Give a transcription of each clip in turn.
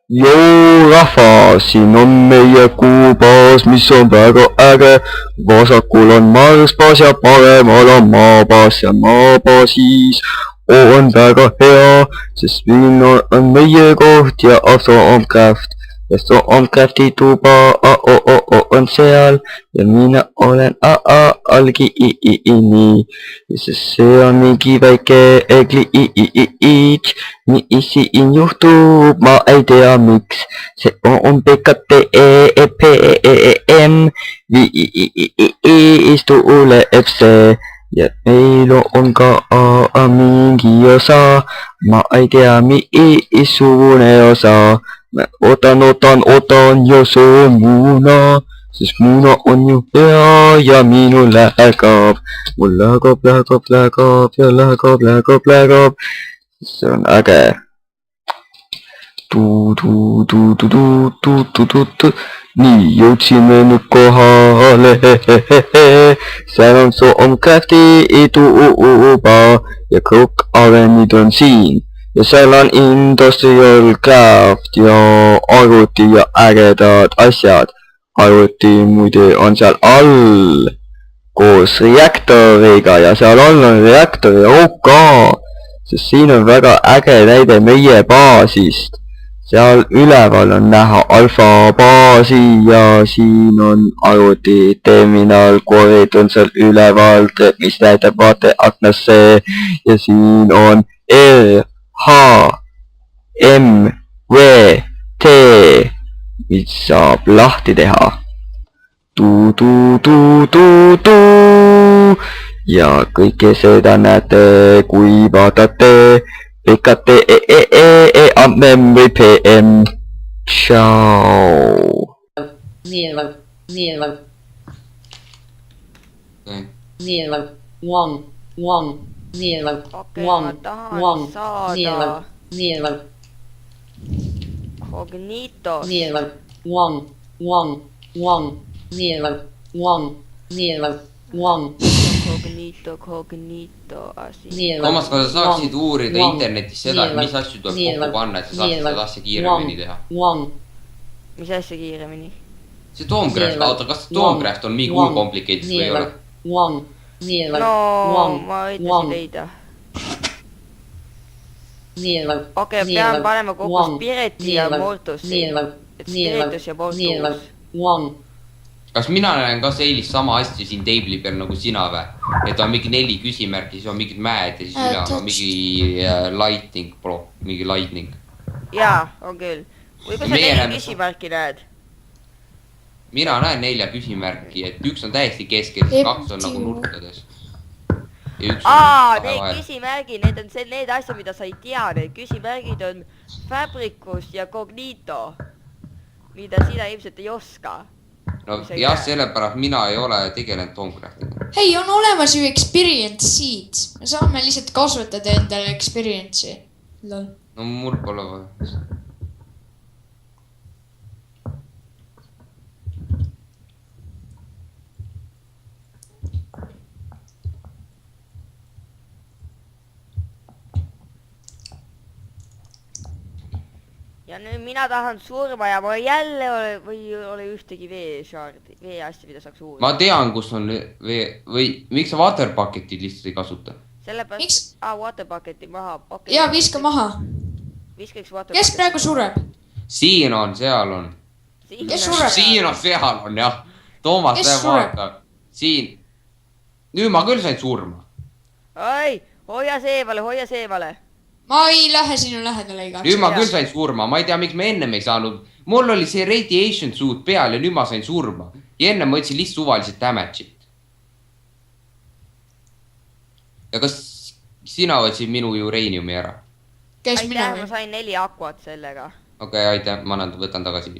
Joo rahva, siin on meie kuubaas, mis on väga äge. Vasakul on Marsbaas ja paremal on Maabaas ja Maabaasis on väga hea, sest siin on meie koht ja After ja Stormcrafti tuba on seal ja mina olen algi nii, sest see on mingi väike glitch, mis siin juhtub, ma ei tea miks, see on PKTEPM, viis tuleb see ja meil on ka mingi osa, ma ei tea missugune osa. Ootan ja see on Muuna, sest Muuna on ju hea ja minul läheb. Mul läheb ja läheb. See on äge. Nii, jõudsime nüüd kohale. Seal on Stormcrafti tuba ja Krookavenid on siin. Ja seal on Industrial Craft ja arvuti ja ägedad asjad. Arvuti muide on seal all koos reaktoriga ja seal all on reaktori OK, sest siin on väga äge näide meie baasist. Seal üleval on näha alfa baasi ja siin on arvuti terminal, korid on seal üleval, mis näitab vaateaknasse ja siin on HMVT, mis saab lahti teha. Ja kõike seda näete, kui vaatate PKTEPM. Tšau. Okei, ma tahan saada Cognito. Cognito asi. Toomas, kui sa saaksid uurida internetis seda, mis asju tuleb kokku panna, et sa saaksid seda asja kiiremini teha. Mis asja kiiremini? See Stormcraft, oota, kas Stormcraft on mingi hull complicated või ei ole? No, ma võitasin leida. Okei, pean panema kokku Spiriti ja Mortusi. Spiritus ja Mortus. Kas mina näen ka sellist sama asja siin table'i peal nagu sina või? Et on mingi 4 küsimärki, siis on mingid mäed ja siis üle on mingi lightning, mingi lightning. Jaa, on küll. Või kui sa 4 küsimärki näed? Mina näen 4 küsimärki, et üks on täiesti keskel, siis 2 on nagu nurkades. Need küsimärgid, need on need asjad, mida sa ei tea, need küsimärgid on Fabricus ja Cognito, mida sina ilmselt ei oska. No jah, sellepärast mina ei ole tegelenud Stormcraftiga. Hei, on olemas ju experience seeds. Me saame lihtsalt kasutada endale experience'i. No mul pole vaja. Ja nüüd mina tahan surma ja ma jälle ei ole ühtegi vee asja, mida saaks uurida. Ma tean, kus on vee, või miks sa waterbucketid lihtsalt ei kasuta? Sellepärast, waterbucketi maha. Jaa, viska maha. Viskaks waterbucketi. Kes praegu sureb? Siin on, seal on. Kes sureb? Siin on, seal on, jah. Toomas, kes sureb? Siin. Nüüd ma küll sain surma. Oi, hoia seemale. Ma ei lähe sinu lähedale igaks. Nüüd ma küll sain surma, ma ei tea, miks me ennem ei saanud. Mul oli see radiation suit peal ja nüüd ma sain surma. Ja enne ma võtsin lihtsalt suvaliselt damage'it. Ja kas sina võtsid minu ureeniumi ära? Kes mina või? Ma sain 4 aquat sellega. Okei, aitäh, ma võtan tagasi.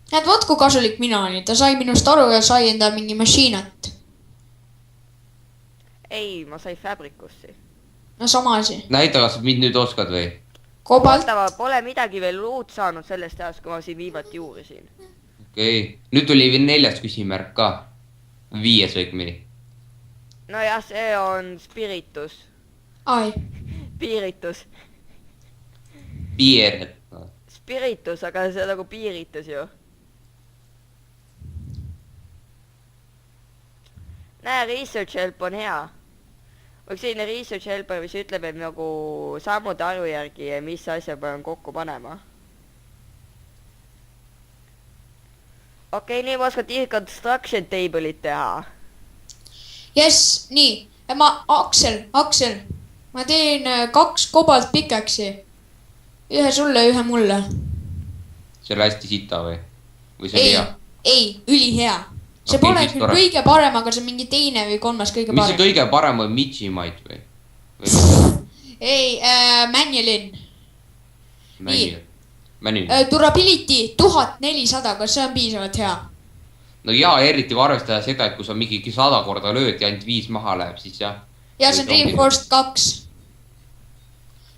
Näed, võt kui kasulik mina olin, ta sai minust aru ja sai enda mingi masiinat. Ei, ma sai Fabricussi. No sama asi. Näita, kas mind nüüd oskad või? Kobalt. Pole midagi veel uut saanud sellest ajast, kui ma siin viimati uurisin. Okei, nüüd tuli veel 4. küsimärk ka. 5 õigmini. nojah, see on spiritus. ai , Piiritus. Piir . Spiritus, aga see on nagu piiritus ju. näe, research help on hea. Üks selline research helper, mis ütleb, et nagu sammude arvu järgi, mis asja pean kokku panema. Okei, nii ma oskan construction table'it teha. jess , nii , Aksel , ma teen 2 kobalt pikaksi . ühe sulle , ühe mulle . see oli hästi sita või ? või see oli ei hea ?, ei , ülihea . see Okei, pole siis küll tore. kõige parem , aga see on mingi teine või kolmas kõige mis see parem . kõige parem on , Midžimait või ? ei , Manulin . Männi . Durability 1400 , kas see on piisavalt hea ? no jaa , eriti kui arvestada seda , et kui sa mingi 100 korda lööd ja ainult 5 maha läheb , siis jah . ja see on Reinforced 2 .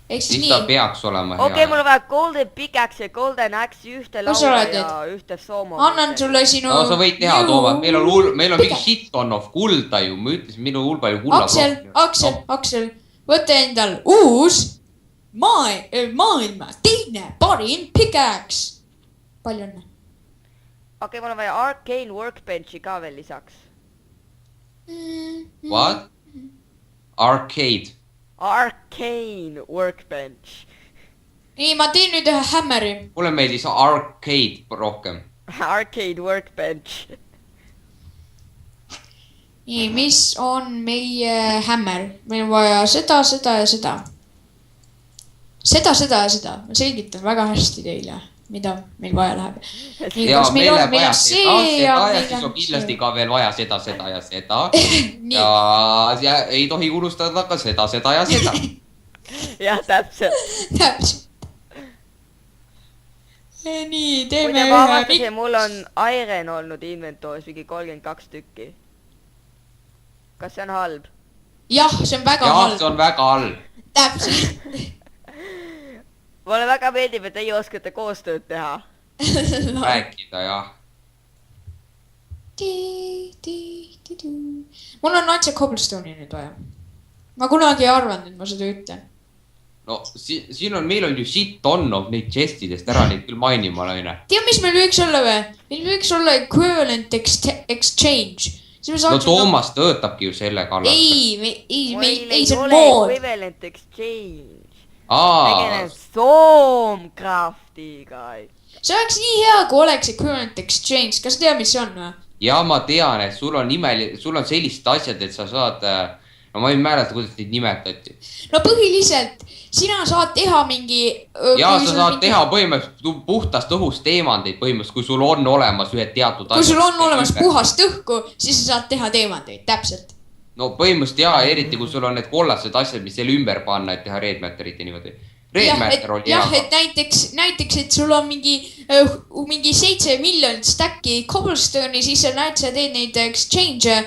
ehk siis siis ta nii , peaks olema hea . Okei, mul on vaja golden pickaxe ja golden axe ühte Kus sa lauda oled ja ühte soomo . annan sulle sinu . no sa võid teha , Toomas , meil on mingi shit ton of kulda ju , ma ütlesin , meil on hull palju kulla . Aksel , võta endal uus maailma teine parim pickaxe . palju õnne . Okei, mul on vaja arcane workbenchi ka veel lisaks. What ? Arcade . Arcane workbench . nii , ma teen nüüd ühe hämmeri . mulle meeldis arcade rohkem . Arcade workbench . nii , mis on meie hämmer ? meil on vaja seda , seda ja seda . seda ja seda , ma selgitan väga hästi teile , mida meil vaja läheb . nii , ja kas meil meil on , läheb meil vaja on seda , see ja seda ja meil siis on on kindlasti ka veel vaja seda , seda ja seda . nii , ja ei tohi unustada ka seda , seda ja seda . jah , täpselt . täpselt . nii , teeme muide , ma ühe avastasin , mul on iron olnud inventooris mingi 32 tükki . kas see on halb ? jah , see on väga jah , halb see , on väga halb . täpselt . mulle väga meeldib , et teie oskate koostööd teha . rääkida jah . mul on Natsa Cobblestone'i nüüd vaja . ma kunagi ei arvanud , et ma seda ütlen . no siin on , meil on ju shit ton of neid chestidest ära neid küll mainima laine . tead , mis meil võiks olla või ? meil võiks olla equivalent exchange . no Toomas töötabki ju selle kallal . ei , meil see on ole mood . equivalent exchange . aa tegelen , Stormcraftiga . see oleks nii hea , kui oleks equivalent exchange , kas sa tead , mis see on või ? ja ma tean , et sul on sellised asjad , et sa saad , no ma ei mäleta , kuidas neid nimetati . no põhiliselt sina saad teha mingi . ja sa saad teha põhimõtteliselt puhtast õhust teemandeid põhimõtteliselt , kui sul on olemas ühed teatud kui sul on olemas puhast õhku , siis sa saad teha teemandeid , täpselt . no põhimõtteliselt jaa , eriti kui sul on need kollased asjad , mis selle ümber panna , et teha red matter'it ja niimoodi . Red matter oli hea jah , et näiteks , et sul on mingi 7 miljonit stack'i cobblestone'i , siis sa näed , sa teed neid exchange'e ,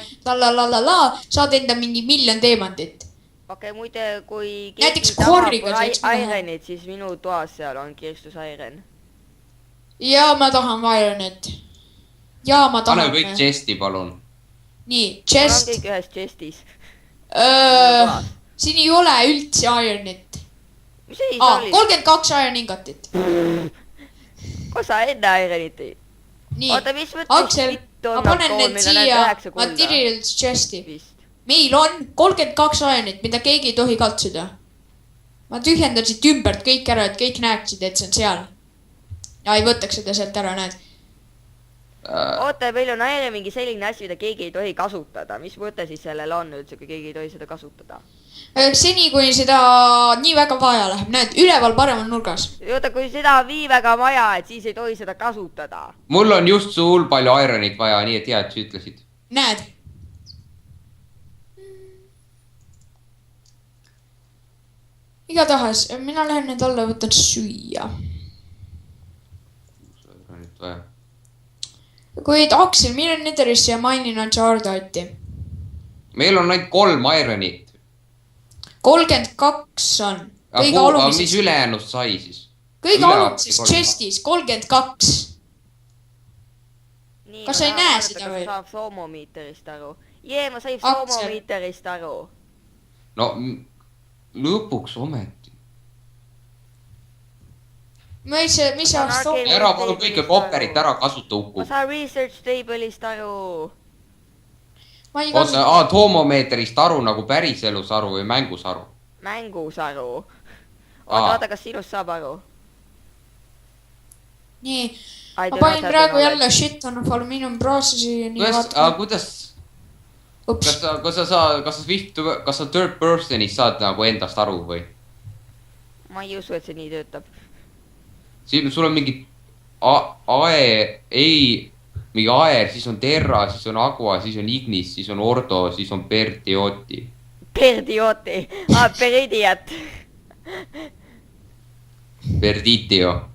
saad enda mingi 1 miljon teemandit . okei , muide , kui Näiteks keegi tahab korriga saaks teha. ironit , siis minu toas seal on kirstus iron . ja ma tahan Ironit . ja ma pane tahan . kõik chest'i , palun . nii , mul on chest . kõik ühes chest'is . siin ei ole üldse Ironit . mis see oli ? 32 Iron ingotit . kus sa enne ironit tõid ? nii , oota , mis mõttes Aksel , ma panen need siia materials chest'i . vist . meil on 32 Ironit , mida keegi ei tohi katsuda . ma tühjendan siit ümbert kõik ära , et kõik näeksid , et see on seal . ja ei võtaks seda sealt ära , näed . oota , meil on iron mingi selline asi , mida keegi ei tohi kasutada . mis mõte siis sellel on üldse , kui keegi ei tohi seda kasutada ? seni , kuni seda nii väga vaja läheb , näed , üleval paremal nurgas . oota , kui seda on nii väga vaja , et siis ei tohi seda kasutada . mul on just sul palju ironit vaja , nii et hea , et sa ütlesid . näed . igatahes , mina lähen nüüd alla ja võtan süüa . kuid Aksel , mine Netherisse ja mainin Uncharted'i . meil on ainult 3 ironit . 32 on . kõige mis olulises , ülejäänust sai siis ? kõige üle- olulises chest'is 32 . nii , Kas sa ei näe seda või? saab soomomeeterist aru . jee , ma sain Aktsiad. FOMO-meeterist aru . no lõpuks ometi . mis see Ma on saan ära palun kõike kopperit ära kasuta , Uku ma . saan research table'ist aru . ma ei oota , kasuta . toomomeetrist aru nagu päriselus aru või mängus aru ? mängus aru . Aa. vaata , kas sinust saab aru . nii , ma panin praegu jälle shit on alumiinium process'i . kuidas , kas sa third person'is saad nagu endast aru või ? ma ei usu , et see nii töötab . siin sul on mingi mingi aer , siis on terra , siis on agua , siis on ignis , siis on ordo , siis on perdioti . Perdioti , peridiat . Perditio .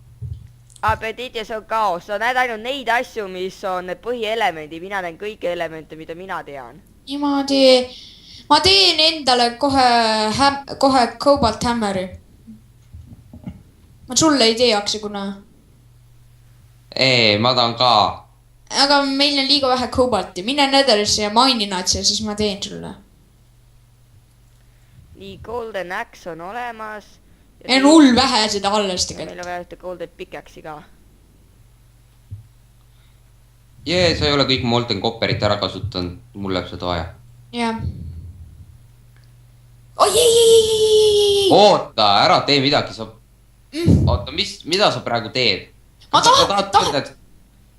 Perditia , see on kaos , sa näed ainult neid asju , mis on need põhielemendid , mina näen kõiki elemente , mida mina tean . niimoodi , ma teen endale kohe Cobalt Hammeri . ma sulle ei tee aktsiakuna , ma tahan ka . aga meil on liiga vähe Cobalti , mine Netherisse ja maini nad seal , siis ma teen sulle . nii , Golden Axe on olemas . meil on hull vähe seda alles tegelikult . meil on vaja ühte Golden Pickaxe'i ka . sa ei ole kõik Molten Copperit ära kasutanud , mul läheb seda vaja . jah . oi , ei , oota , ära tee midagi , sa , oota , mida sa praegu teed ? Ma tahan-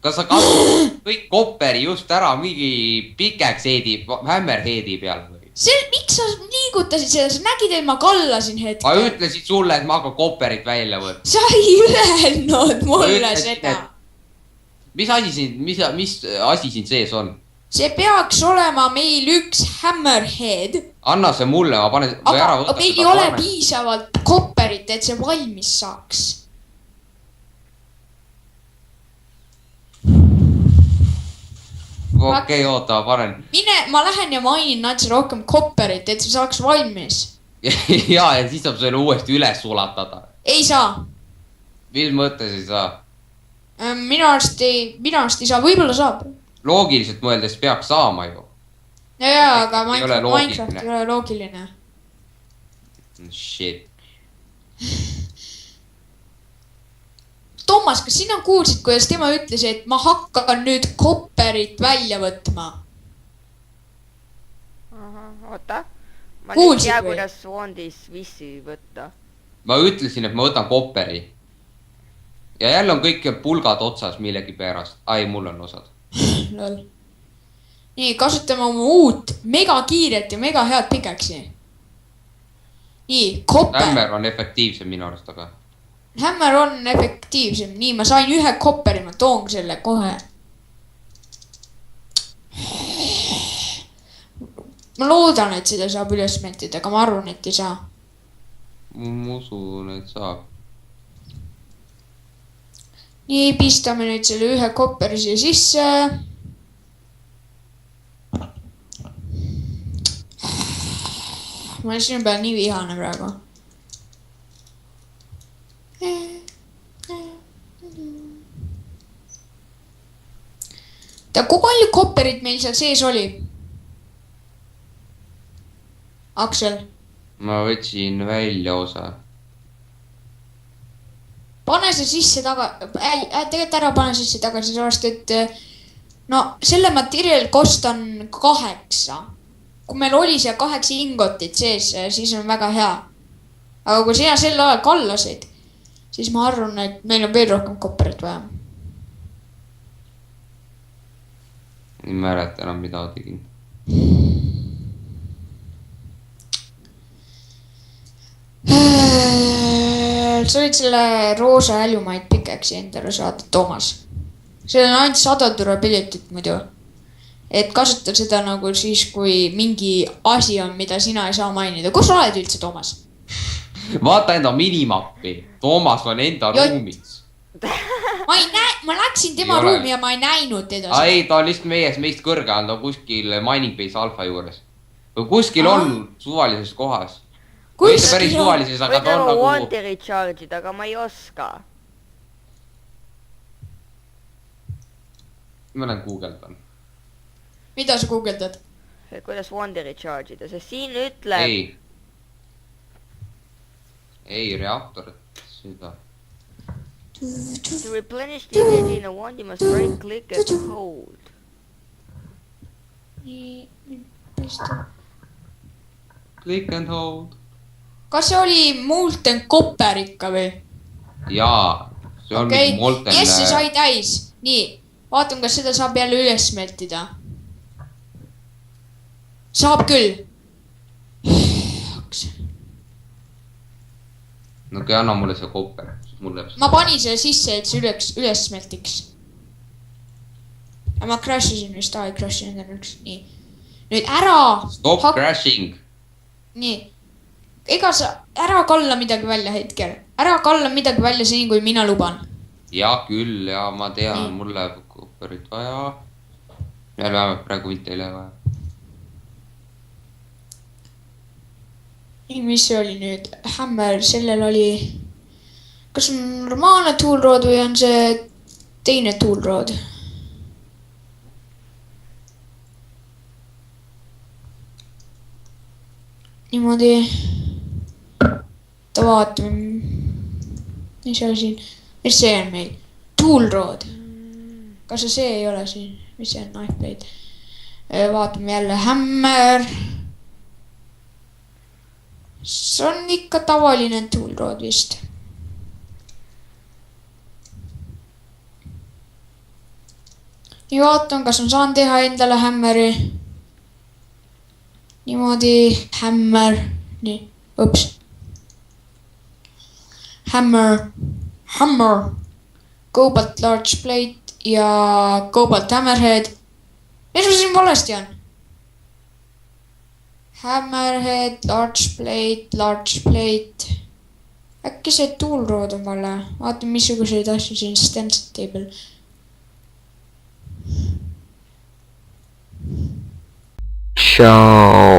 kas sa kasutad kõik kopperi just ära mingi pickaxe'i , hammerhead'i peal või ? see , miks sa liigutasid seda , sa nägid , et ma kallasin ma hetke . ütlesin sulle , et ma hakkan kopperit välja võtma . sa ei öelnud mulle ütlesin, seda . mis asi siin sees on ? see peaks olema meil üks hammerhead , anna see mulle , ma panen . aga meil ei ole piisavalt kopperit , et see valmis saaks . okei , oota , ma panen . mine , ma lähen ja mainin natuke rohkem kopperit , et see saaks valmis . ja siis saab selle uuesti üles sulatada . ei saa . mis mõttes ei saa ? minu arust ei saa , võib-olla saab . loogiliselt mõeldes peaks saama ju . jaa , aga Ei ole Minecraft loogiline. ei ole loogiline . Shit . Toomas , kas sina kuulsid , kuidas tema ütles , et ma hakkan nüüd kopperit välja võtma ? oota . ma Kuulsid nüüd ei tea , või? kuidas Swandis vissi võtta . ma ütlesin , et ma võtan kopperi . ja jälle on kõik pulgad otsas millegipärast . ai , mul on osad . lol . nii , kasutame oma uut megakiiret ja mega head pickaxe'i . nii , kopper . Hammer on efektiivsem minu arust , aga . Hammer on efektiivsem , nii , ma sain ühe kopperi , ma toon selle kohe . ma loodan , et seda saab üles mentida , aga ma arvan , et ei saa . ma usun , et saab . nii , pistame nüüd selle ühe kopperi siia sisse . ma olen sinu peal nii vihane praegu . ta , kui palju kopperit meil seal sees oli ? Aksel , ma võtsin välja osa . pane see sisse tegelikult ära pane sisse tagasi , sellepärast et no selle materjali kost on 8 . kui meil oli seal 8 ingotit sees , siis on väga hea . aga kui sina sel ajal kallasid , siis ma arvan , et meil on veel rohkem kopperit vaja . ei mäleta enam , mida tegin . sa võid selle roosa häljumaid pickaxe'i endale saada , Toomas . see on ainult 100 durability't muidu . et kasuta seda nagu siis , kui mingi asi on , mida sina ei saa mainida . kus sa oled üldse , Toomas ? vaata enda minimappi . Toomas on enda Jott. ruumis . ma ei näe , ma läksin tema Ei ole. ruumi ja ma ei näinud teda . ei , ta on lihtsalt meist kõrge , ta on kuskil Mining Base alfa juures . või kuskil on suvalises kohas . mitte päris suvalises , aga võid ta on nagu nagu . wanti recharge ida , aga ma ei oska . ma lähen guugeldan . mida sa guugeldad ? kuidas Wonderi charge ida, sest siin ütleb... ei, reaktor, seda. To replenish the energy in a wand, you must right click and hold. nii, mis ta... Click and hold. Kas see oli Molten Copper ikka või? Jaa, see on okay. Molten... Yes, see sai täis. Nii, vaatame, kas seda saab jälle üles smeltida. Saab küll. No kui anna mulle see kopper. Ma panin selle sisse, et see üles smeltiks. Ja ma crashisin vist, ei crashin endale üks. Nii. Nüüd ära... Stop crashing. Nii. Ega sa ära kalla midagi välja hetkel. Ära kalla midagi välja seni, kui mina luban. Ja küll, ja ma tean, mul läheb kopperit vaja. Meil vähemalt praegu mitte ei lähe vaja. Mis see oli nüüd? Hammer, sellel oli... Kas on normaalne tool road või on see teine tool road? Niimoodi... Ta vaatame... Mis see on meil? Tool road. Kas see ei ole siin? Mis see on? Knife blade. Vaatame jälle Hammer... See on ikka tavaline tool road vist. Nii vaatan, kas on saan teha endale Hammeri. Niimoodi Hammer. Nii, ups. Hammer. Hammer. Cobalt large plate ja Cobalt hammerhead. Mis ma siin valesti on? Hammerhead, large plate. Äkki see tool road on vale. Vaatame, missuguseid asju siin stencil table. Ciao.